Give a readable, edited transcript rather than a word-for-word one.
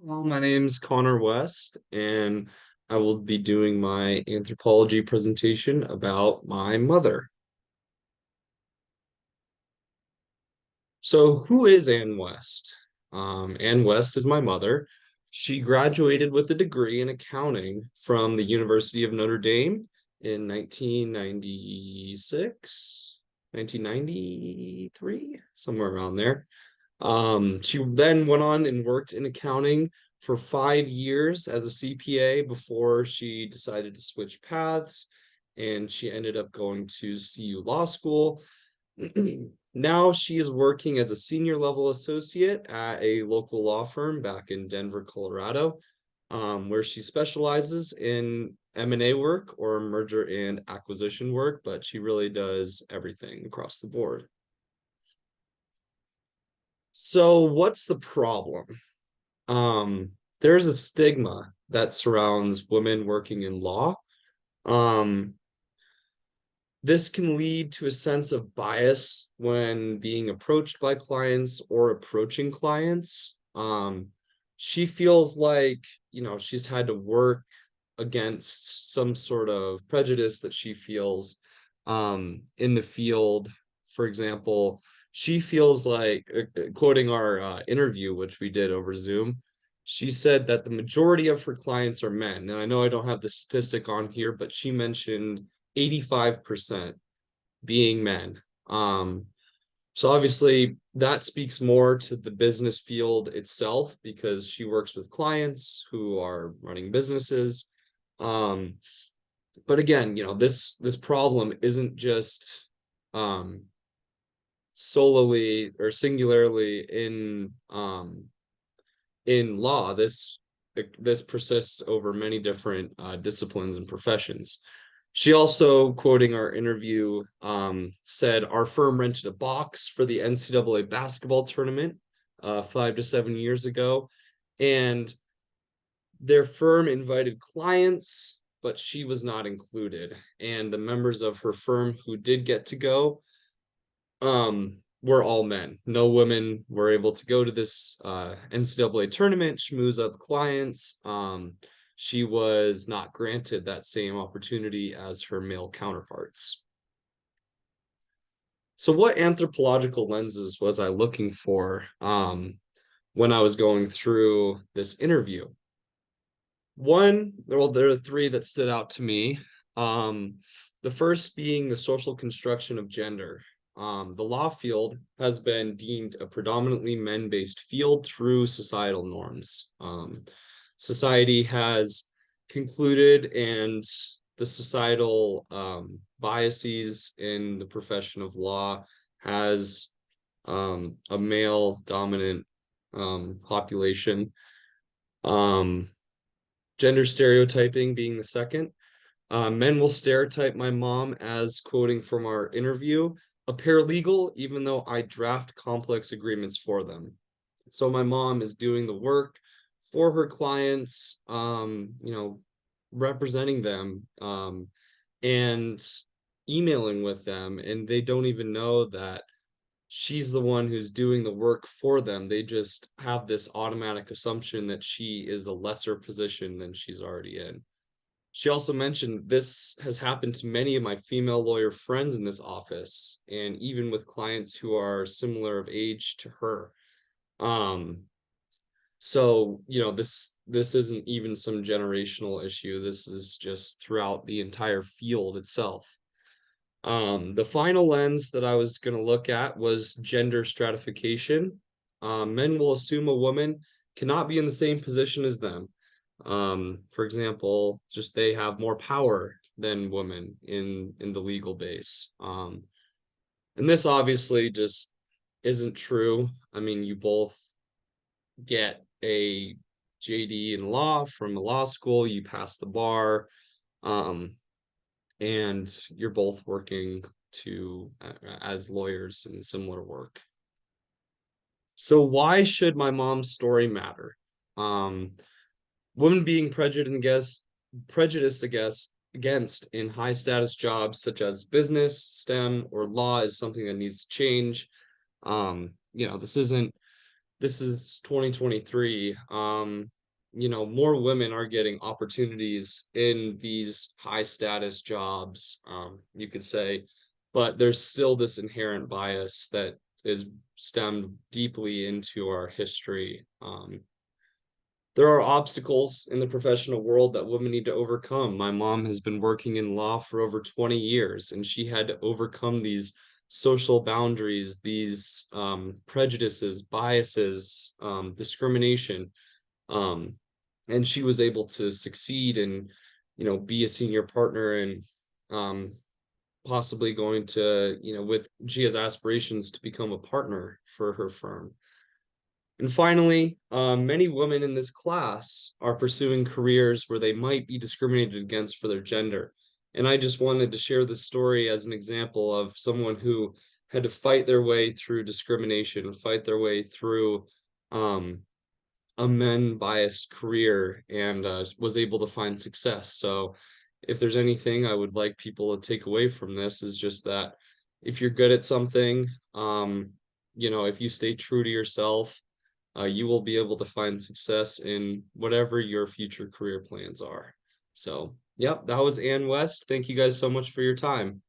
Well, my name's Connor West, and I will be doing my anthropology presentation about my mother. So, who is Ann West? Ann West is my mother. She graduated with a degree in accounting from the University of Notre Dame in 1996, 1993, somewhere around there. She then went on and worked in accounting for 5 years as a CPA before she decided to switch paths, and she ended up going to CU Law School. Now she is working as a senior level associate at a local law firm back in Denver, Colorado, where she specializes in M&A work or merger and acquisition work, but she really does everything across the board. So what's the problem? There's a stigma that surrounds women working in law. Um, this can lead to a sense of bias when being approached by clients or approaching clients. She feels like, she's had to work against some sort of prejudice that she feels in the field. For example, she feels like, quoting our interview, which we did over Zoom, she said that the majority of her clients are men. Now, I know I don't have the statistic on here, but she mentioned 85% being men. So obviously that speaks more to the business field itself because she works with clients who are running businesses. Um, but again, this problem isn't just um solely or singularly in law. This persists over many different disciplines and professions. She also, quoting our interview, said, "Our firm rented a box for the NCAA basketball tournament 5 to 7 years ago, and their firm invited clients, but she was not included. And the members of her firm who did get to go were all men. No women were able to go to this NCAA tournament, schmooze up clients. She was not granted that same opportunity as her male counterparts. So, what anthropological lenses was I looking for when I was going through this interview? Well, there are three that stood out to me. The first being the social construction of gender. The law field has been deemed a predominantly men-based field through societal norms. Society has concluded, and the societal biases in the profession of law has a male dominant population. Um, Gender stereotyping being the second. Men will stereotype my mom as, quoting from our interview, a paralegal, even though I draft complex agreements for them. So my mom is doing the work for her clients, representing them, and emailing with them, and they don't even know that she's the one who's doing the work for them. They just have this automatic assumption that she is a lesser position than she's already in. She also mentioned this has happened to many of my female lawyer friends in this office, and even with clients who are similar of age to her. Um, so, this isn't even some generational issue. This is just throughout the entire field itself. The final lens that I was going to look at was gender stratification. Men will assume a woman cannot be in the same position as them. For example, just they have more power than women in the legal base. And this obviously just isn't true. I mean, you both get a JD in law from a law school, you pass the bar, um, and you're both working to as lawyers in similar work. So why should my mom's story matter? Um, Women being prejudiced against in high status jobs such as business, STEM, or law is something that needs to change. This isn't this is 2023. More women are getting opportunities in these high status jobs, you could say, but there's still this inherent bias that is stemmed deeply into our history. There are obstacles in the professional world that women need to overcome. My mom has been working in law for over 20 years, and she had to overcome these social boundaries, these prejudices, biases, discrimination. Um, and she was able to succeed and, be a senior partner and um, possibly going to, she has aspirations to become a partner for her firm. And finally, many women in this class are pursuing careers where they might be discriminated against for their gender. And I just wanted to share this story as an example of someone who had to fight their way through discrimination, fight their way through um, a men-biased career, and was able to find success. So, if there's anything I would like people to take away from this is just that if you're good at something, if you stay true to yourself, you will be able to find success in whatever your future career plans are. So, yep, that was Ann West. Thank you guys so much for your time.